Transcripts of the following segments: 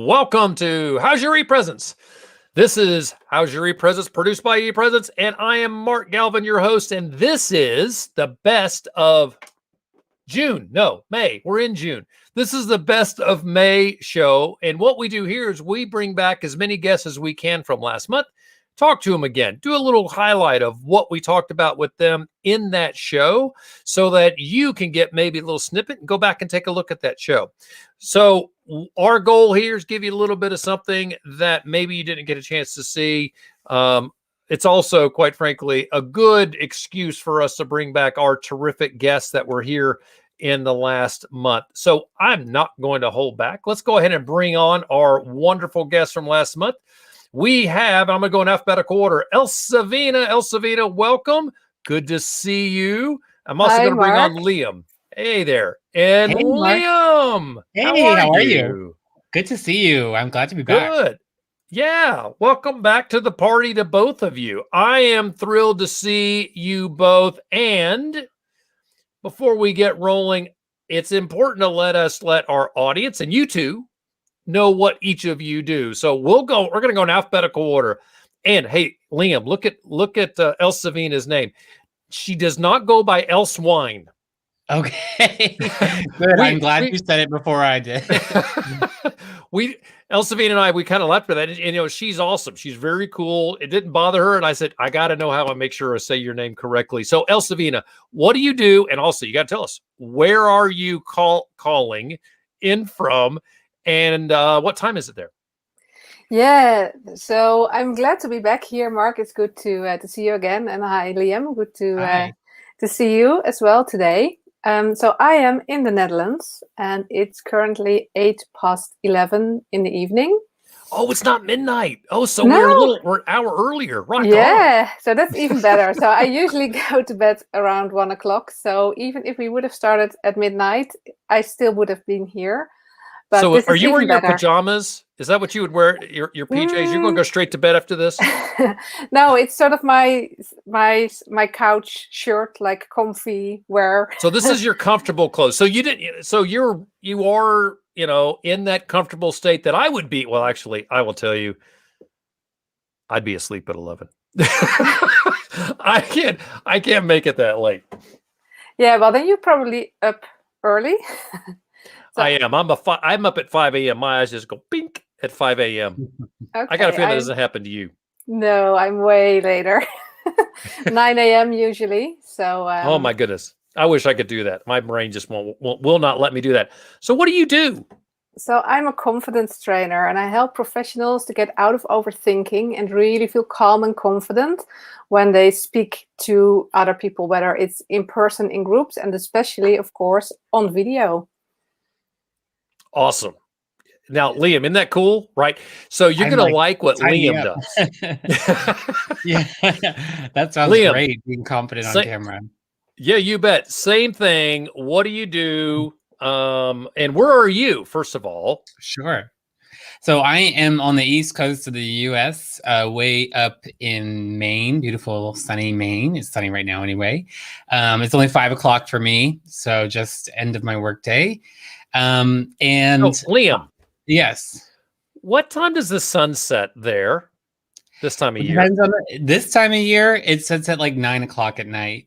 welcome to How's Your E-Presence? This is How's Your E-Presence, produced by E-Presence, and I am Mark Galvin, your host, and this is the best of June. No, May. We're in June. This is the best of May show, and what we do here is we bring back as many guests as we can from last month, talk to them again, do a little highlight of what we talked about with them in that show so that you can get maybe a little snippet and go back and take a look at that show. So our goal here is give you a little bit of something that maybe you didn't get a chance to see. It's also, quite frankly, a good excuse for us to bring back our terrific guests that were here in the last month. So I'm not going to hold back. Let's go ahead and bring on our wonderful guests from last month. We have, I'm going to go in alphabetical order, Elsavina. Elsavina, welcome. Good to see you. I'm also going to bring on Liam. Hey there. And hey, Liam. Hey, how are you? Good to see you. I'm glad to be back. Good. Yeah. Welcome back to the party to both of you. I am thrilled to see you both. And before we get rolling, it's important to let our audience and you two know what each of you do. So we're going to go in alphabetical order. And hey, Liam, look at Elsavina's name. She does not go by Elswine. Okay. Good. I'm glad you said it before I did. Elsavina and I, we kind of left for that. And, she's awesome. She's very cool. It didn't bother her. And I said, I got to know how to make sure I say your name correctly. So Elsavina, what do you do? And also you got to tell us, where are you calling in from? And what time is it there? Yeah, so I'm glad to be back here, Mark. It's good to see you again. And hi, Liam. Good to see you as well today. So I am in the Netherlands, and it's currently 11:08 in the evening. Oh, it's not midnight. Oh, so we're an hour earlier. Right. Yeah, so that's even better. So I usually go to bed around 1 o'clock. So even if we would have started at midnight, I still would have been here. But so are you wearing your pajamas? Is that what you would wear? Your PJs? You're going to go straight to bed after this? No, it's sort of my couch shirt, like comfy wear. So this is your comfortable clothes. So you didn't. So you are in that comfortable state that I would be. Well, actually, I will tell you, I'd be asleep at 11. I can't make it that late. Yeah, well, then you're probably up early. I am. I'm up at 5 a.m. My eyes just go pink at 5 a.m. Okay, I got a feeling that doesn't happen to you. No, I'm way later. 9 a.m. usually. So. Oh my goodness! I wish I could do that. My brain just will not let me do that. So what do you do? So I'm a confidence trainer, and I help professionals to get out of overthinking and really feel calm and confident when they speak to other people, whether it's in person, in groups, and especially, of course, on video. Awesome. Now, Liam, isn't that cool? Right. So you're going to like what Liam does. Yeah. That sounds Liam, great. Being confident on camera. Yeah, you bet. Same thing. What do you do? And where are you, first of all? Sure. So I am on the East Coast of the U.S., way up in Maine, beautiful, sunny Maine. It's sunny right now anyway. It's only 5 o'clock for me. So just end of my workday. And Liam, yes, what time does the sun set there this time of year? This time of year, it sets at like 9 o'clock at night.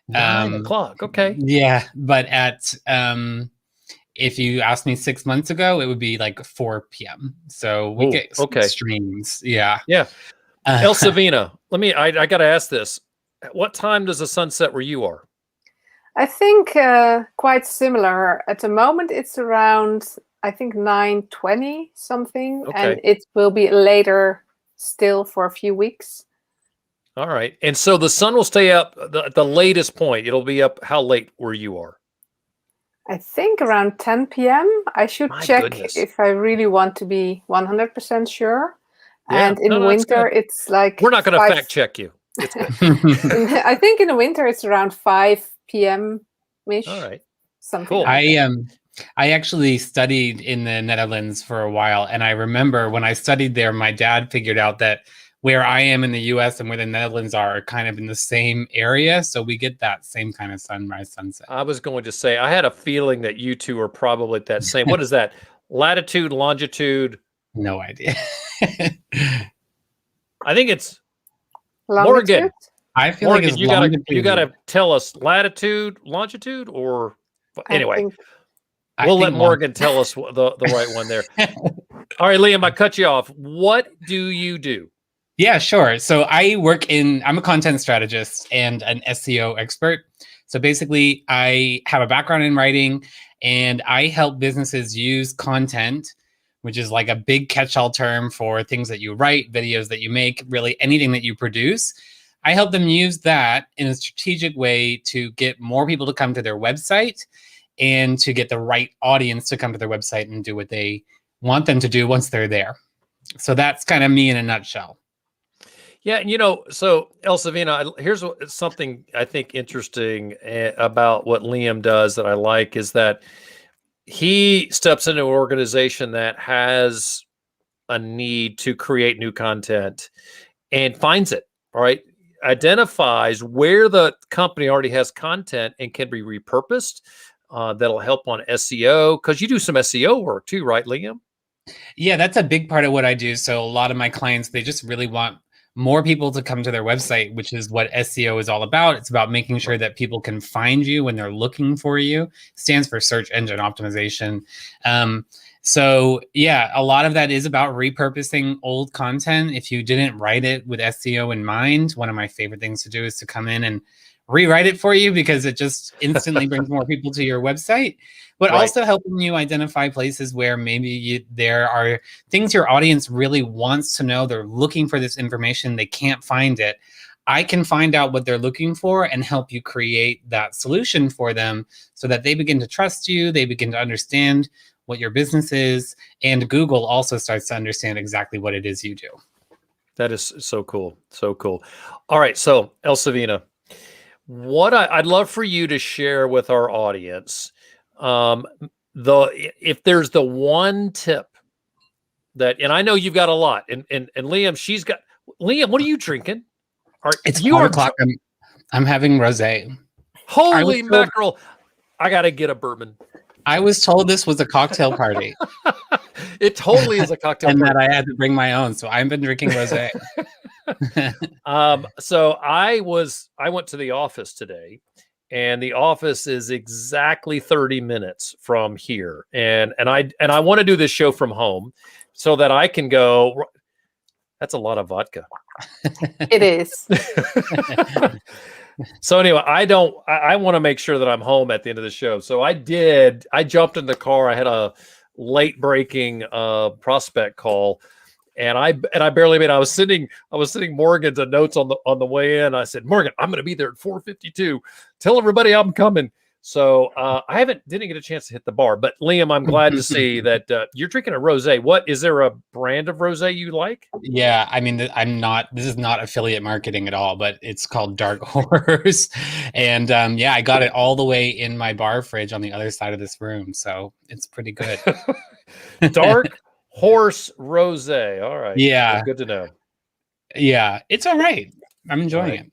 9 o'clock, okay. Yeah, but if you asked me 6 months ago, it would be like 4 p.m. So we get extremes. Yeah. Elsavina, I got to ask this. What time does the sun set where you are? I think quite similar. At the moment, it's around, I think, 9:20 something, and it will be later still for a few weeks. All right. And so the sun will stay up at the latest point. It'll be up how late where you are? I think around 10 p.m. I should check if I really want to be 100% sure. Yeah, and in winter, it's like... We're not going to fact check you. It's good. I think in the winter, it's around 5 p.m.-ish. All right. Something. Cool. I actually studied in the Netherlands for a while, and I remember when I studied there, my dad figured out that where I am in the U.S. and where the Netherlands are kind of in the same area, so we get that same kind of sunrise, sunset. I was going to say, I had a feeling that you two are probably at that same, what is that? Latitude, longitude, No idea. I think it's Longitude? Morgan. I feel Morgan, like it's you gotta tell us latitude, longitude, or anyway. We'll let Morgan tell us the right one there. All right, Liam, I cut you off. What do you do? Yeah, sure. So I'm a content strategist and an SEO expert. So basically, I have a background in writing, and I help businesses use content, which is like a big catch-all term for things that you write, videos that you make, really anything that you produce. I help them use that in a strategic way to get more people to come to their website and to get the right audience to come to their website and do what they want them to do once they're there. So that's kind of me in a nutshell. Yeah, so Elsavina, here's something I think interesting about what Liam does that I like is that he steps into an organization that has a need to create new content and finds it, right? Identifies where the company already has content and can be repurposed. That'll help on SEO, because you do some SEO work too, right, Liam? Yeah, that's a big part of what I do. So a lot of my clients, they just really want more people to come to their website, which is what SEO is all about. It's about making sure that people can find you when they're looking for you. It stands for search engine optimization. So yeah, a lot of that is about repurposing old content. If you didn't write it with SEO in mind, one of my favorite things to do is to come in and rewrite it for you, because it just instantly brings more people to your website, but also helping you identify places where maybe there are things your audience really wants to know. They're looking for this information. They can't find it. I can find out what they're looking for and help you create that solution for them so that they begin to trust you. They begin to understand what your business is. And Google also starts to understand exactly what it is you do. That is so cool. So cool. All right. So Elsavina, what I'd love for you to share with our audience, if there's the one tip that, and I know you've got a lot, and Liam, Liam, what are you drinking? It's 4 o'clock. I'm having rosé. Holy mackerel! I gotta get a bourbon. I was told this was a cocktail party. It totally is a cocktail and party. that I had to bring my own, so I've been drinking rosé. So I went to the office today, and the office is exactly 30 minutes from here. And I want to do this show from home so that I can go. That's a lot of vodka. It is. So anyway, I want to make sure that I'm home at the end of the show. So I jumped in the car. I had a late breaking prospect call. And I barely made. I was sending Morgan the notes on the way in. I said, Morgan, I'm going to be there at 4:52. Tell everybody I'm coming. So I didn't get a chance to hit the bar. But Liam, I'm glad to see that you're drinking a rosé. What is there a brand of rosé you like? Yeah, I mean, this is not affiliate marketing at all, but it's called Dark Horse, and yeah, I got it all the way in my bar fridge on the other side of this room, so it's pretty good. Dark Horse rosé. All right. Yeah. Well, good to know. Yeah, it's all right. I'm enjoying it.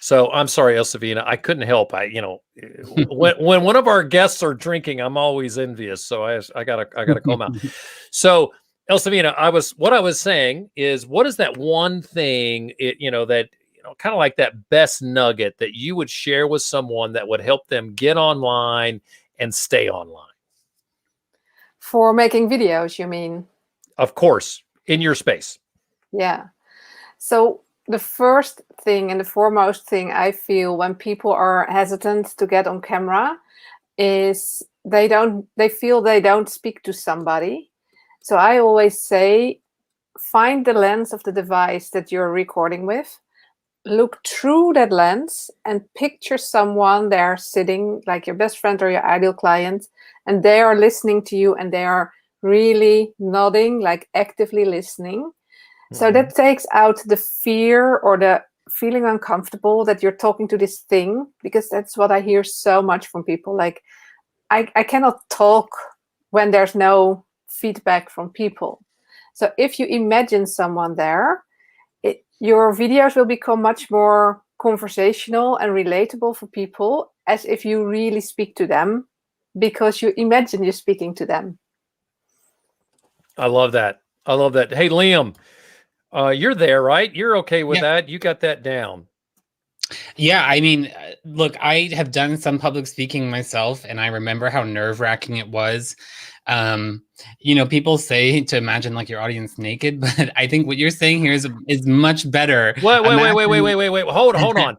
So I'm sorry, Elsavina, I couldn't help. When one of our guests are drinking, I'm always envious. So I gotta call them out. So Elsavina, what I was saying is, what is that one thing kind of like that best nugget that you would share with someone that would help them get online and stay online? For making videos, you mean? Of course, in your space. Yeah. So the first thing and the foremost thing I feel when people are hesitant to get on camera is they feel they don't speak to somebody. So I always say, find the lens of the device that you're recording with, look through that lens and picture someone there sitting, like your best friend or your ideal client, and they are listening to you and they are really nodding, like actively listening. So that takes out the fear or the feeling uncomfortable that you're talking to this thing, because that's what I hear so much from people. Like, I cannot talk when there's no feedback from people. So if you imagine someone there, your videos will become much more conversational and relatable for people, as if you really speak to them, because you imagine you're speaking to them. I love that. I love that. Hey, Liam, you're there, right? You're okay with Yeah. that? You got that down. Yeah, I mean, look, I have done some public speaking myself, and I remember how nerve-wracking it was. People say to imagine like your audience naked, but I think what you're saying here is much better. Wait. Imagine- Hold on.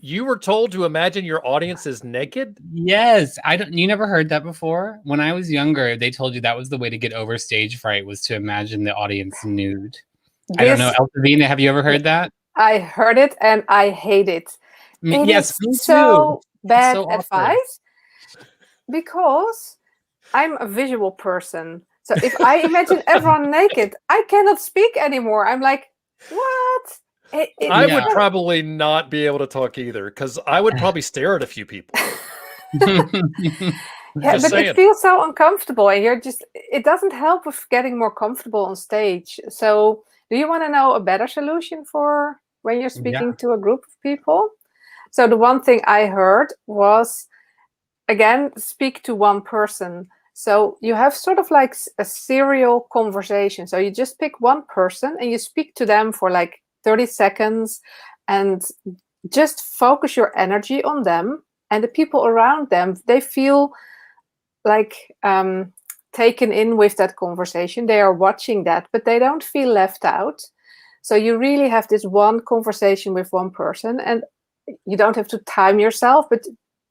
You were told to imagine your audience is naked? Yes, you never heard that before? When I was younger, they told you that was the way to get over stage fright, was to imagine the audience nude. I don't know, Elfavina, have you ever heard that? I heard it and I hate it. It Yes, me is so too. bad So awkward. advice because I'm a visual person. So if I imagine everyone naked, I cannot speak anymore. I'm like, what? I would probably not be able to talk either, because I would probably stare at a few people. Yeah, but it feels so uncomfortable, and it doesn't help with getting more comfortable on stage. So do you want to know a better solution for when you're speaking to a group of people? So the one thing I heard was, again, speak to one person. So you have sort of like a serial conversation. So you just pick one person and you speak to them for like 30 seconds and just focus your energy on them, and the people around them, they feel like taken in with that conversation. They are watching that, but they don't feel left out. So you really have this one conversation with one person, and you don't have to time yourself, but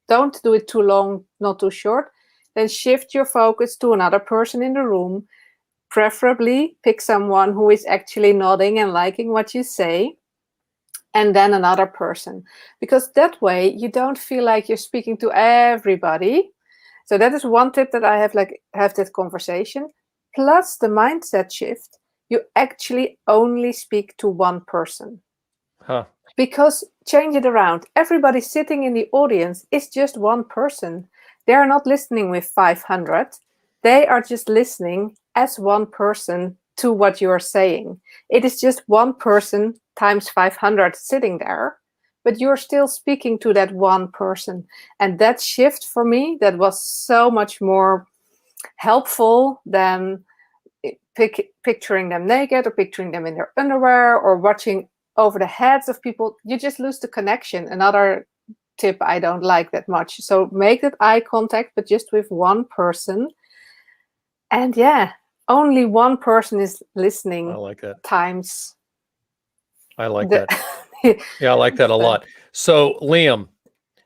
don't do it too long, not too short. Then shift your focus to another person in the room. Preferably pick someone who is actually nodding and liking what you say, and then another person, because that way you don't feel like you're speaking to everybody. So that is one tip that I have that conversation. Plus the mindset shift, you actually only speak to one person. Because change it around. Everybody sitting in the audience is just one person. They are not listening with 500. They are just listening as one person to what you're saying. It is just one person times 500 sitting there, but you're still speaking to that one person. And that shift for me, that was so much more helpful than picturing them naked or picturing them in their underwear or watching over the heads of people. You just lose the connection. Another tip I don't like that much. So make that eye contact, but just with one person. And yeah, only one person is listening. I like that. Times. I like that. Yeah, I like that a lot. So, Liam,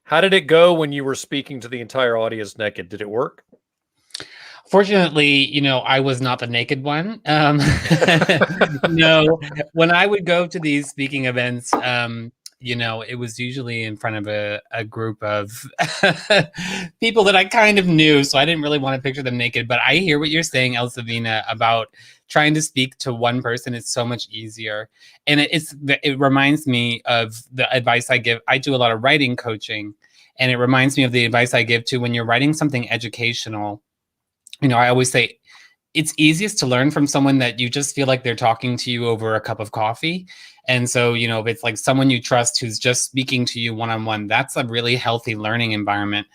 how did it go when you were speaking to the entire audience naked? Did it work? Fortunately, I was not the naked one. When I would go to these speaking events, it was usually in front of a group of people that I kind of knew, so I didn't really want to picture them naked. But I hear what you're saying, Elsavina, about trying to speak to one person. It's so much easier. And it reminds me of the advice I give. I do a lot of writing coaching, and it reminds me of the advice I give to when you're writing something educational. I always say it's easiest to learn from someone that you just feel like they're talking to you over a cup of coffee. And so, if it's like someone you trust who's just speaking to you one-on-one, that's a really healthy learning environment.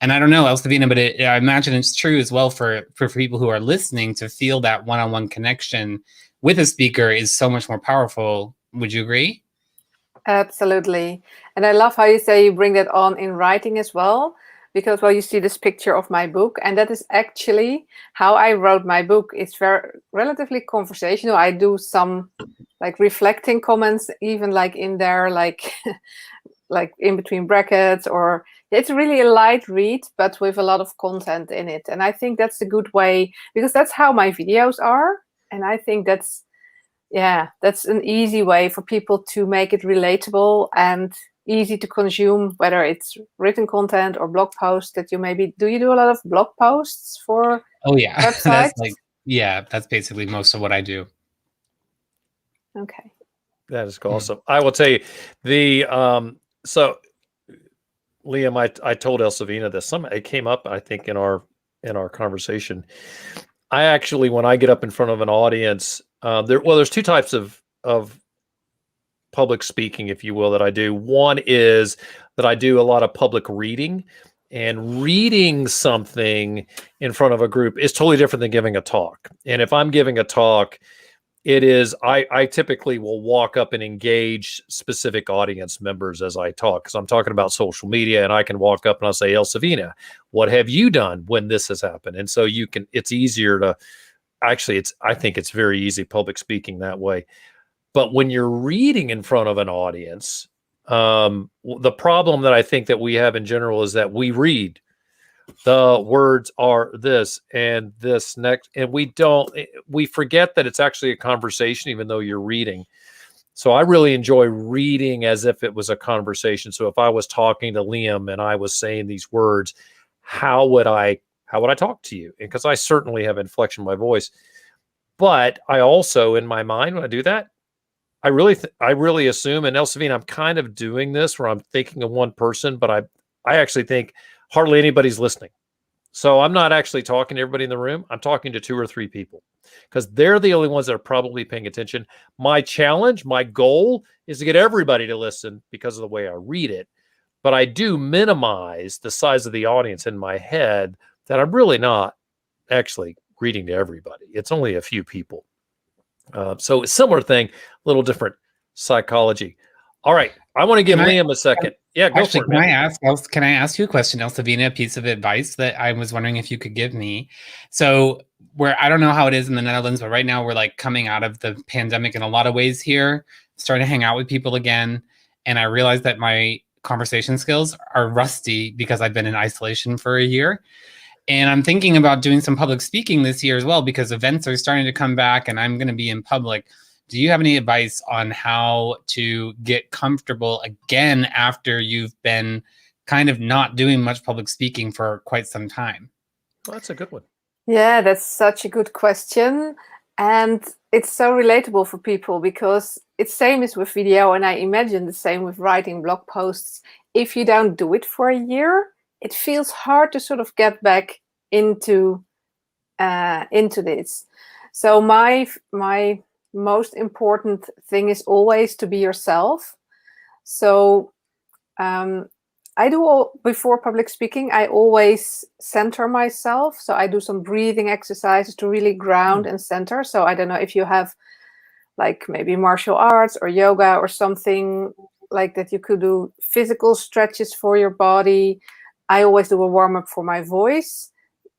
And I don't know, Elsavina, but I imagine it's true as well for people who are listening, to feel that one-on-one connection with a speaker is so much more powerful. Would you agree? Absolutely. And I love how you say you bring that on in writing as well. Because, you see this picture of my book, and that is actually how I wrote my book. It's relatively conversational. I do some like reflecting comments, even like in there, like in between brackets, or it's really a light read, but with a lot of content in it. And I think that's a good way, because that's how my videos are. And I think that's an easy way for people to make it relatable and easy to consume, whether it's written content or blog posts that you maybe do. You do a lot of blog posts for websites? That's basically most of what I do. Okay. That is awesome. I will tell you so Liam, I told Elsavina this. It came up, I think, in our conversation. I actually, when I get up in front of an audience, there's two types of public speaking, if you will, that I do. One is that I do a lot of public reading, And reading something in front of a group is totally different than giving a talk. And if I'm giving a talk, it is, I typically will walk up and engage specific audience members as I talk, because I'm talking about social media, and I can walk up and I'll say, Elsavina, what have you done when this has happened? And so it's easier to, actually, I think it's very easy public speaking that way. But when you're reading in front of an audience, the problem that I think that we have in general is that we read, the words are this and this next, and we forget that it's actually a conversation, even though you're reading. So I really enjoy reading as if it was a conversation. So if I was talking to Liam and I was saying these words, how would I talk to you? Because I certainly have inflection in my voice, but I also, in my mind, when I do that, I really assume, and Elsavine, I'm kind of doing this where I'm thinking of one person, but I actually think hardly anybody's listening. So I'm not actually talking to everybody in the room. I'm talking to 2 or 3 people, because they're the only ones that are probably paying attention. My challenge, my goal is to get everybody to listen because of the way I read it. But I do minimize the size of the audience in my head, that I'm really not actually reading to everybody. It's only a few people. So a similar thing, a little different psychology. All right. I want to give Liam a second. Yeah, go actually, for it. Can I ask you a question, Elsavina, a piece of advice that I was wondering if you could give me? So I don't know how it is in the Netherlands, but right now we're like coming out of the pandemic in a lot of ways here, starting to hang out with people again. And I realized that my conversation skills are rusty because I've been in isolation for a year. And I'm thinking about doing some public speaking this year as well, because events are starting to come back and I'm going to be in public. Do you have any advice on how to get comfortable again after you've been kind of not doing much public speaking for quite some time? Well, that's a good one. Yeah, that's such a good question. And it's so relatable for people, because it's same as with video, and I imagine the same with writing blog posts. If you don't do it for a year, it feels hard to sort of get back into this. So my most important thing is always to be yourself. So I do before public speaking, I always center myself. So I do some breathing exercises to really ground and center. So I don't know if you have like maybe martial arts or yoga or something like that, you could do physical stretches for your body. I always do a warm-up for my voice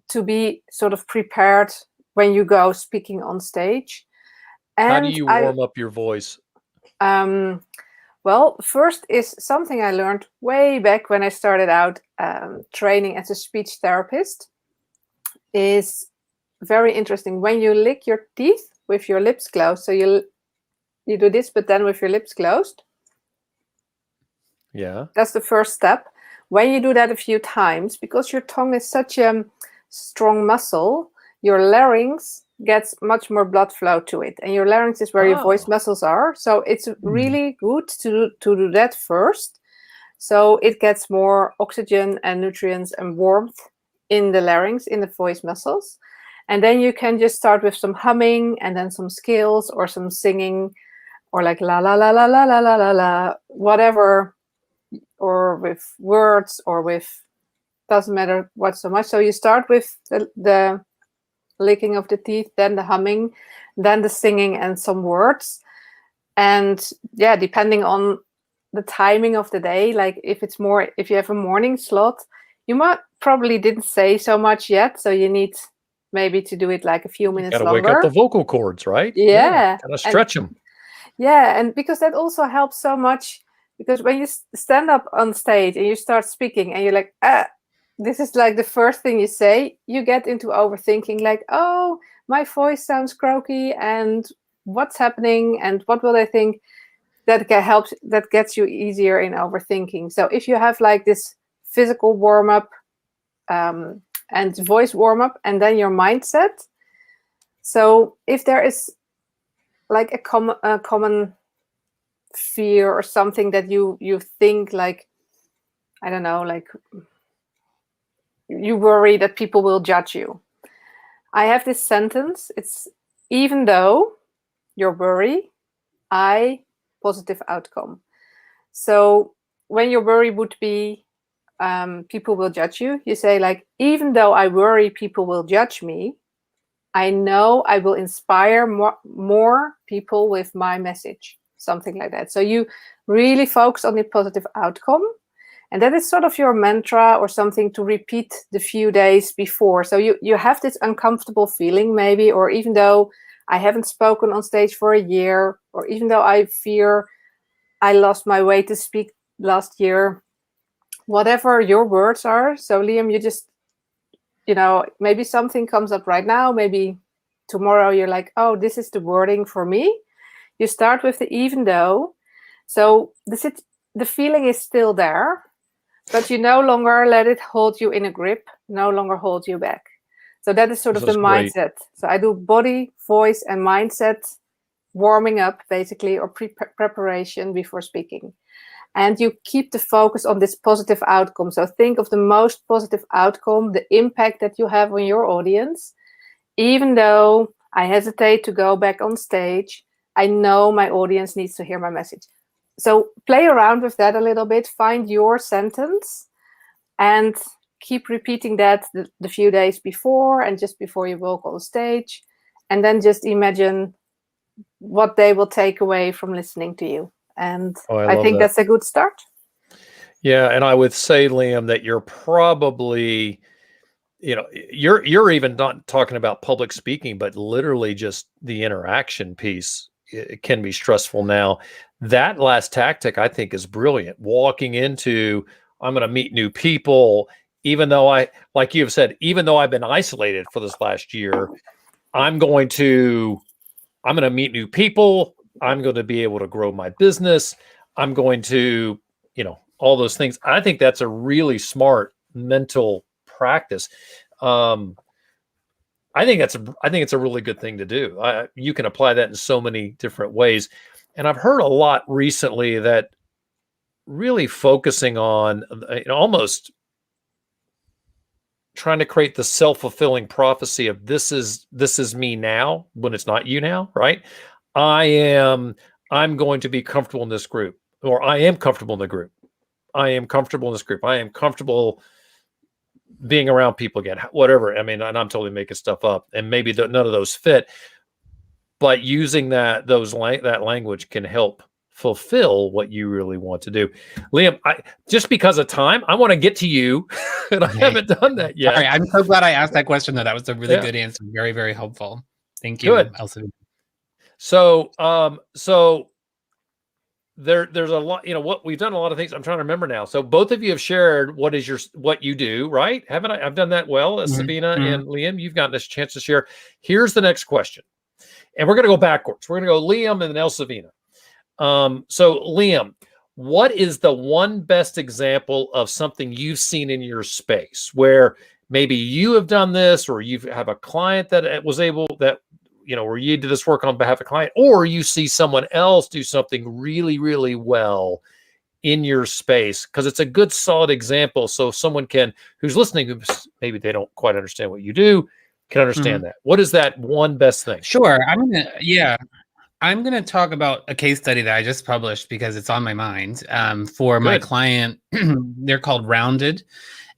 to be sort of prepared when you go speaking on stage. And how do you warm up your voice? Well, first is something I learned way back when I started out training as a speech therapist. Is very interesting. When you lick your teeth with your lips closed, so you do this, but then with your lips closed. Yeah. That's the first step. When you do that a few times, because your tongue is such a strong muscle, your larynx gets much more blood flow to it, and your larynx is where your voice muscles are. So it's really good to do that first, so it gets more oxygen and nutrients and warmth in the larynx, in the voice muscles. And then you can just start with some humming, and then some scales or some singing, or like la la la la la la la la la, whatever, or with words, or with, doesn't matter what so much. So you start with the licking of the teeth, then the humming, then the singing, and some words. And yeah, depending on the timing of the day, like if you have a morning slot, you might probably didn't say so much yet, so you need maybe to do it like a few minutes longer. Gotta wake up the vocal cords, right? Yeah. Gotta stretch them. Yeah, and because that also helps so much, because when you stand up on stage and you start speaking and you're like, this is like the first thing you say, you get into overthinking, like, oh, my voice sounds croaky, and what's happening, and what will they think? That gets you easier in overthinking. So if you have like this physical warm-up and voice warm-up, and then your mindset. So if there is like a common fear or something that you think, like, I don't know, like you worry that people will judge you. I have this sentence. It's, even though your worry, I positive outcome. So when your worry would be, people will judge you, you say like, even though I worry people will judge me, I know I will inspire more people with my message, something like that. So you really focus on the positive outcome. And that is sort of your mantra or something to repeat the few days before. So you have this uncomfortable feeling maybe, or even though I haven't spoken on stage for a year, or even though I fear I lost my way to speak last year, whatever your words are. So Liam, you just, maybe something comes up right now, maybe tomorrow you're like, oh, this is the wording for me. You start with the even though. So the feeling is still there, but you no longer let it hold you in a grip, no longer hold you back. So that is sort of the mindset. So I do body, voice, and mindset warming up, basically, or preparation before speaking. And you keep the focus on this positive outcome. So think of the most positive outcome, the impact that you have on your audience. Even though I hesitate to go back on stage, I know my audience needs to hear my message. So play around with that a little bit, find your sentence, and keep repeating that the few days before and just before you walk on stage. And then just imagine what they will take away from listening to you. And I think that's a good start. Yeah, and I would say, Liam, that you're probably, you're even not talking about public speaking, but literally just the interaction piece. It can be stressful now. That last tactic, I think, is brilliant. Walking into, I'm going to meet new people, even though like you have said, even though I've been isolated for this last year, I'm going to meet new people. I'm going to be able to grow my business. I'm going to, all those things. I think that's a really smart mental practice. I think it's a really good thing to do. You can apply that in so many different ways. And I've heard a lot recently that really focusing on almost trying to create the self-fulfilling prophecy of this is me now when it's not you now, right? I'm going to be comfortable in this group, or I am comfortable in the group. I am comfortable in this group. I am comfortable being around people again, whatever. I mean, and I'm totally making stuff up, and maybe none of those fit, but using that language can help fulfill what you really want to do. Liam, just because of time, I want to get to you, and I haven't done that yet. Sorry, I'm so glad I asked that question, though. That was a really good answer. Very, very helpful. Thank you, Elsa. So, there's a lot, what we've done a lot of things. I'm trying to remember now. So both of you have shared what you do, right? Haven't I? I've done that well, Sabina and Liam. You've gotten this chance to share. Here's the next question, and we're going to go backwards. We're going to go Liam and then Elsavina. So Liam, what is the one best example of something you've seen in your space where maybe you have done this, or you have a client that was able that, where you did this work on behalf of a client, or you see someone else do something really, really well in your space? Because it's a good, solid example. So someone who's listening, who maybe they don't quite understand what you do, can understand that. What is that one best thing? Sure. I'm going to talk about a case study that I just published because it's on my mind for my client. They're called Rounded.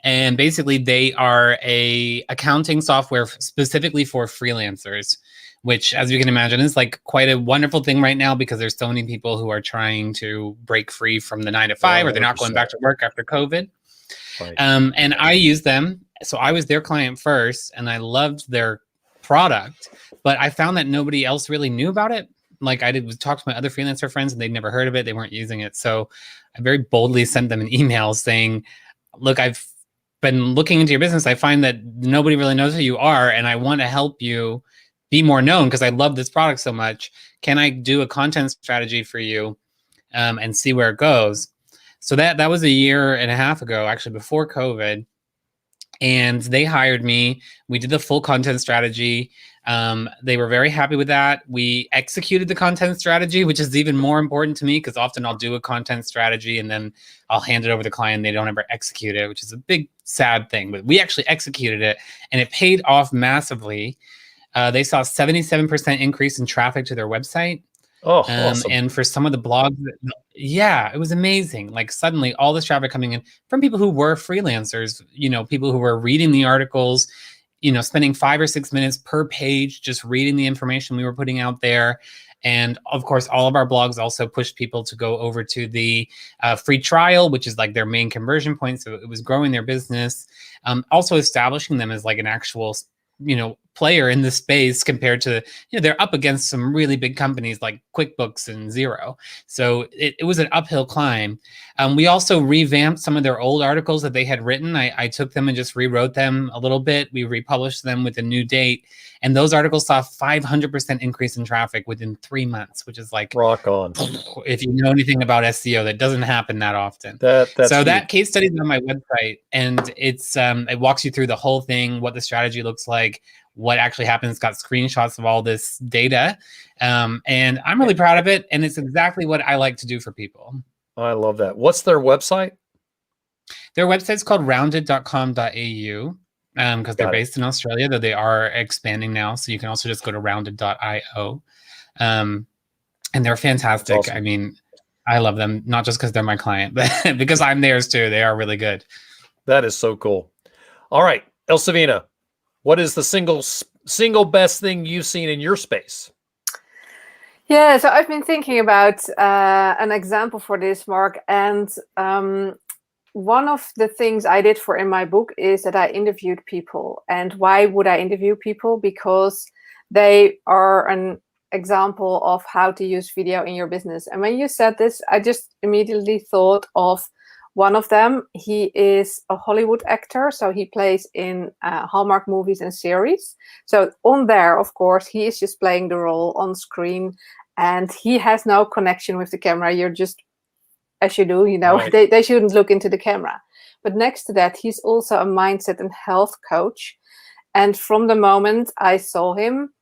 And basically they are a accounting software specifically for freelancers, which, as you can imagine, is like quite a wonderful thing right now because there's so many people who are trying to break free from the 9-to-5, or they're not going back to work after COVID. Right. And I use them. So I was their client first, and I loved their product, but I found that nobody else really knew about it. Like I did talk to my other freelancer friends, and they'd never heard of it. They weren't using it. So I very boldly sent them an email saying, look, I've been looking into your business. I find that nobody really knows who you are, and I want to help you be more known because I love this product so much. Can I do a content strategy for you and see where it goes? So that was 1.5 years ago, actually before COVID. And they hired me. We did the full content strategy. They were very happy with that. We executed the content strategy, which is even more important to me because often I'll do a content strategy and then I'll hand it over to the client and they don't ever execute it, which is a big, sad thing. But we actually executed it and it paid off massively. They saw a 77% increase in traffic to their website. Oh, awesome. And for some of the blogs, yeah, it was amazing. Like suddenly all this traffic coming in from people who were freelancers, people who were reading the articles, spending 5 or 6 minutes per page, just reading the information we were putting out there. And of course, all of our blogs also pushed people to go over to the free trial, which is like their main conversion point. So it was growing their business, also establishing them as like an actual, player in the space compared to, they're up against some really big companies like QuickBooks and Xero. So it was an uphill climb. We also revamped some of their old articles that they had written. I took them and just rewrote them a little bit. We republished them with a new date. And those articles saw 500% increase in traffic within 3 months, which is like rock on. If you know anything about SEO, that doesn't happen that often. That case study is on my website, and it's it walks you through the whole thing, what the strategy looks like, what actually happens. It's got screenshots of all this data, and I'm really proud of it. And it's exactly what I like to do for people. I love that. What's their website? Their website's called rounded.com.au. Because they're based in Australia, though they are expanding now. So you can also just go to rounded.io. And they're fantastic. Awesome. I mean, I love them, not just because they're my client, but because I'm theirs too. They are really good. That is so cool. All right, Elsavina, what is the single best thing you've seen in your space? Yeah, so I've been thinking about an example for this, Mark. And one of the things I did in my book is that I interviewed people. And why would I interview people? Because they are an example of how to use video in your business. And when you said this, I just immediately thought of one of them. He is a Hollywood actor, so he plays in Hallmark movies and series. So on there, of course, he is just playing the role on screen, and he has no connection with the camera. You're just, as you do, right. They shouldn't look into the camera. But next to that, he's also a mindset and health coach. And from the moment I saw him,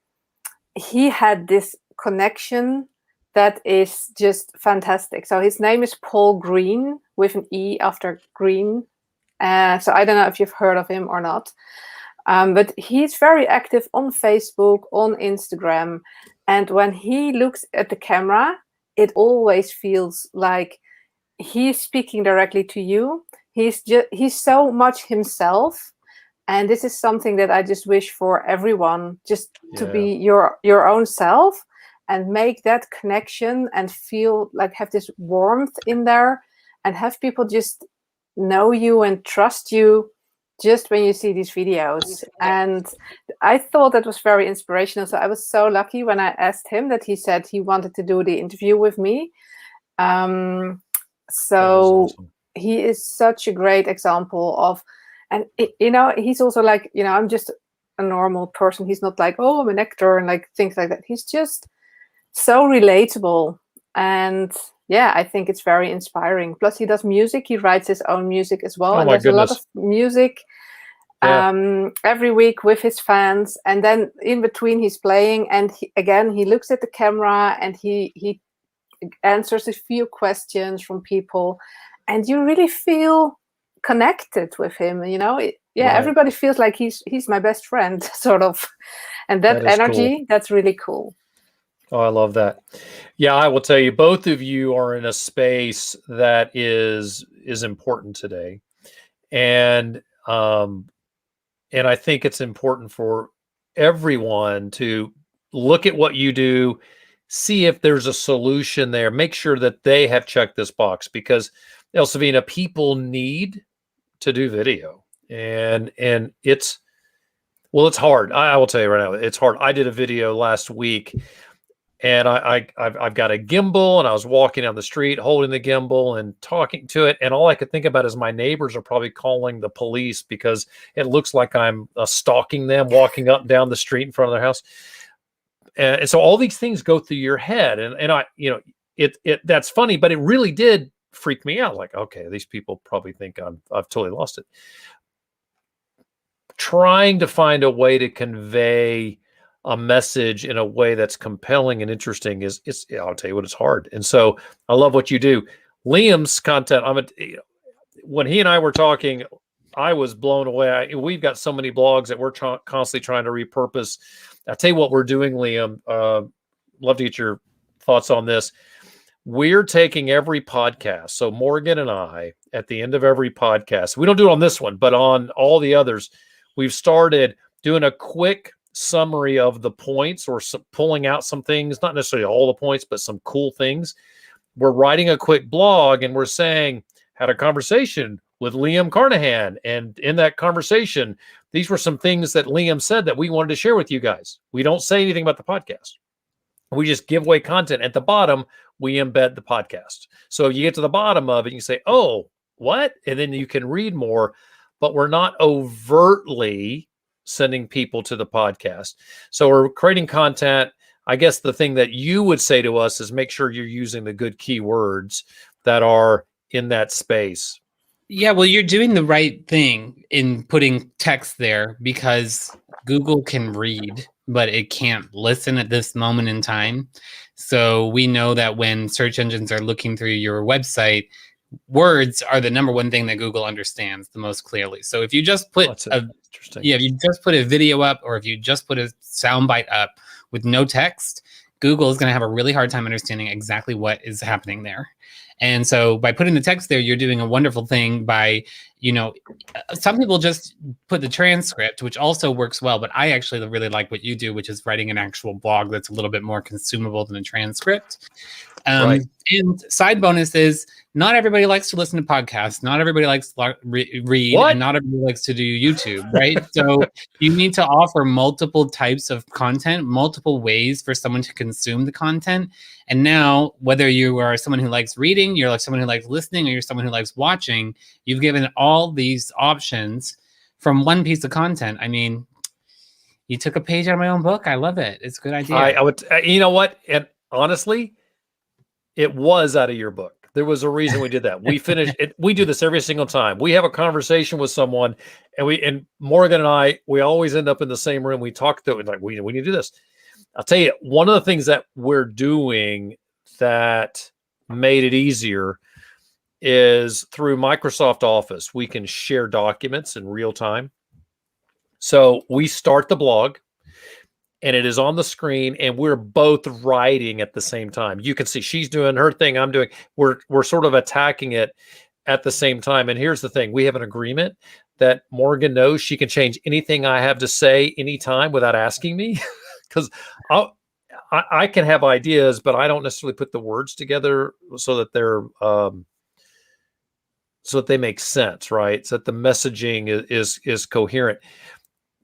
he had this connection that is just fantastic. So his name is Paul Green, with an E after Green. So I don't know if you've heard of him or not. But he's very active on Facebook, on Instagram. And when he looks at the camera, it always feels like he's speaking directly to you. He's so much himself. And this is something that I just wish for everyone, just to be your own self and make that connection and feel like have this warmth in there and have people just know you and trust you just when you see these videos. And I thought that was very inspirational. So I was so lucky when I asked him that he said he wanted to do the interview with me. So awesome. He is such a great example of, and he's also like, I'm just a normal person. He's not like, oh, I'm an actor and like things like that. He's just so relatable. And yeah, I think it's very inspiring. Plus he does music. He writes his own music as well. Oh, and my there's goodness. a lot of music every week with his fans. And then in between he's playing, and he looks at the camera and he answers a few questions from people, and you really feel connected with him. Right. Everybody feels like he's my best friend, sort of. And that energy, cool. That's really cool. Oh, I love that. Yeah, I will tell you, both of you are in a space that is important today. And I think it's important for everyone to look at what you do, see if there's a solution there, make sure that they have checked this box, because Elsavina, people need to do video, and it's hard. I will tell you right now, it's hard. I did a video last week, and I've got a gimbal, and I was walking down the street holding the gimbal and talking to it, and all I could think about is my neighbors are probably calling the police because it looks like I'm stalking them, walking up and down the street in front of their house. And so all these things go through your head, and I, that's funny, but it really did freak me out. Like, okay, these people probably think I've totally lost it. Trying to find a way to convey a message in a way that's compelling and interesting I'll tell you what, it's hard. And so I love what you do. Liam's content, when he and I were talking, I was blown away. We've got so many blogs that we're constantly trying to repurpose. I'll tell you what we're doing, Liam. Love to get your thoughts on this. We're taking every podcast. So Morgan and I, at the end of every podcast, we don't do it on this one, but on all the others, we've started doing a quick summary of the points or pulling out some things, not necessarily all the points, but some cool things. We're writing a quick blog and we're saying, had a conversation with Liam Carnahan. And in that conversation, these were some things that Liam said that we wanted to share with you guys. We don't say anything about the podcast. We just give away content. At the bottom, we embed the podcast. So you get to the bottom of it, you say, oh, what? And then you can read more, but we're not overtly sending people to the podcast. So we're creating content. I guess the thing that you would say to us is make sure you're using the good keywords that are in that space. Yeah, well, you're doing the right thing in putting text there because Google can read, but it can't listen at this moment in time. So we know that when search engines are looking through your website, words are the number one thing that Google understands the most clearly. So if you just put if you just put a video up or if you just put a soundbite up with no text, Google is going to have a really hard time understanding exactly what is happening there. And so by putting the text there, you're doing a wonderful thing by, some people just put the transcript, which also works well, but I actually really like what you do, which is writing an actual blog that's a little bit more consumable than a transcript. Right. And side bonus is not everybody likes to listen to podcasts. Not everybody likes to read, and not everybody likes to do YouTube, right? So you need to offer multiple types of content, multiple ways for someone to consume the content. And now, whether you are someone who likes reading, you're like someone who likes listening, or you're someone who likes watching, you've given all these options from one piece of content. I mean, you took a page out of my own book. I love it. It's a good idea. I would, you know what? And honestly, it was out of your book. There was a reason we did that. We finished it. We do this every single time. We have a conversation with someone and Morgan and I, we always end up in the same room. We talk through it like, we need to do this. I'll tell you, one of the things that we're doing that made it easier is through Microsoft Office. We can share documents in real time. So we start the blog and it is on the screen and we're both writing at the same time. You can see she's doing her thing, I'm doing, we're sort of attacking it at the same time. And here's the thing, we have an agreement that Morgan knows she can change anything I have to say anytime without asking me. Because I can have ideas, but I don't necessarily put the words together so that they're so that they make sense, right? So that the messaging is coherent.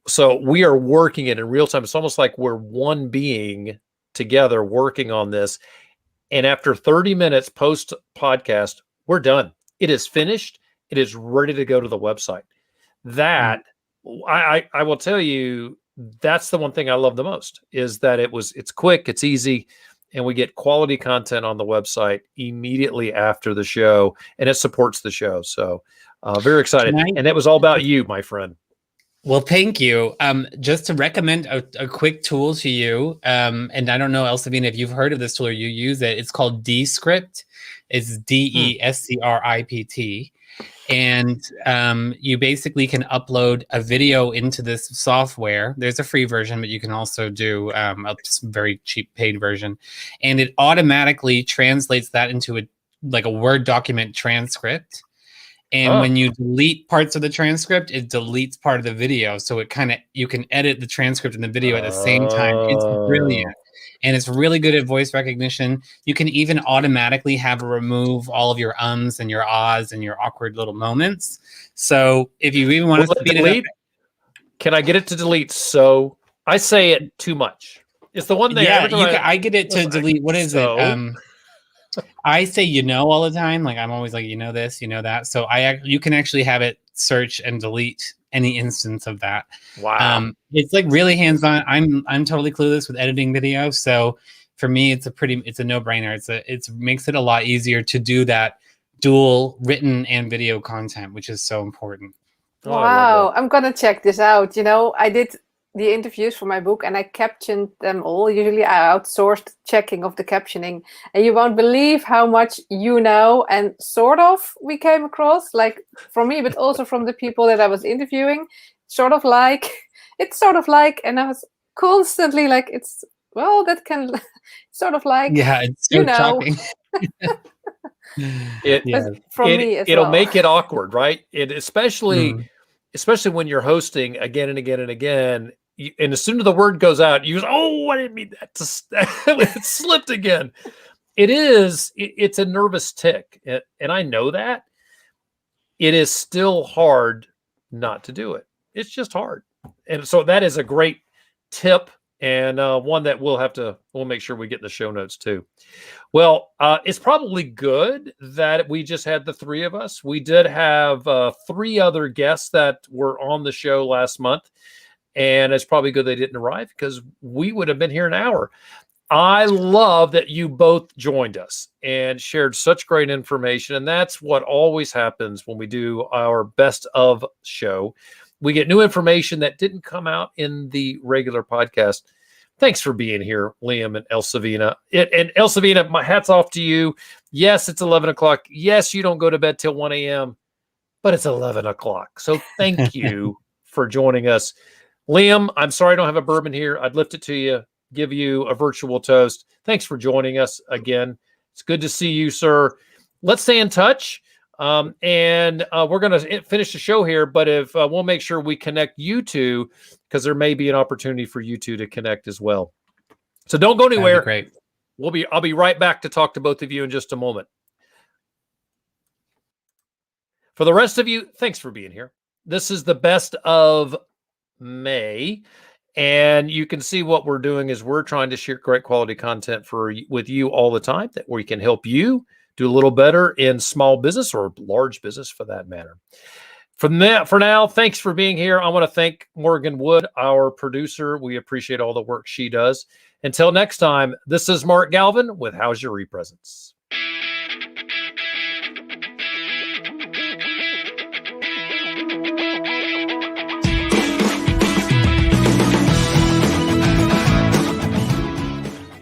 So we are working it in real time. It's almost like we're one being together working on this. And after 30 minutes post podcast, we're done. It is finished. It is ready to go to the website. That I will tell you, that's the one thing I love the most is that it's quick, it's easy, and we get quality content on the website immediately after the show, and it supports the show. So very excited. And it was all about you, my friend. Well, thank you. Just to recommend a quick tool to you, and I don't know, Elsevina, if you've heard of this tool or you use it, it's called Descript. It's Descript. And you basically can upload a video into this software. There's a free version, but you can also do a very cheap paid version. And it automatically translates that into a Word document transcript. And when you delete parts of the transcript, it deletes part of the video. So you can edit the transcript and the video at the same time. It's brilliant. And it's really good at voice recognition. You can even automatically have it remove all of your ums and your ahs and your awkward little moments. So if you even want to speed it up, can I get it to delete? So I say it too much. It's the one thing. Yeah, I get it to delete. What is it? I say all the time. Like I'm always like this, that. So you can actually have it search and delete any instance of that. Wow. It's like really hands-on. I'm totally clueless with editing video, so for me it's a no-brainer. It makes it a lot easier to do that dual written and video content, which is so important. Wow, I'm gonna check this out. I did the interviews for my book and I captioned them all. Usually I outsourced checking of the captioning, and you won't believe how much and sort of we came across, like from me, but also from the people that I was interviewing. It's sort of like, and I was constantly like, it's well, that can sort of like, Yeah, it's so you know, shocking. It from me as it'll well. make it awkward, right? It especially Mm. especially when you're hosting again and again and again. And as soon as the word goes out, you go, "Oh, I didn't mean that to it slipped again." It's a nervous tick, and I know that. It is still hard not to do it. It's just hard. And so that is a great tip, and one that we'll make sure we get in the show notes too. Well, it's probably good that we just had the three of us. We did have three other guests that were on the show last month, and it's probably good they didn't arrive because we would have been here an hour. I love that you both joined us and shared such great information. And that's what always happens when we do our best of show. We get new information that didn't come out in the regular podcast. Thanks for being here, Liam and Elsavina. And Elsavina, my hat's off to you. Yes, it's 11 o'clock. Yes, you don't go to bed till 1 a.m., but it's 11 o'clock. So thank you for joining us. Liam, I'm sorry I don't have a bourbon here. I'd lift it to you, give you a virtual toast. Thanks for joining us again. It's good to see you, sir. Let's stay in touch. And we're going to finish the show here, but if we'll make sure we connect you two, because there may be an opportunity for you two to connect as well. So don't go anywhere. Great. I'll be right back to talk to both of you in just a moment. For the rest of you, thanks for being here. This is the best of May. And you can see what we're doing is we're trying to share great quality content with you all the time that we can help you do a little better in small business or large business for that matter. For now, thanks for being here. I want to thank Morgan Wood, our producer. We appreciate all the work she does. Until next time, this is Mark Galvin with How's Your Represence.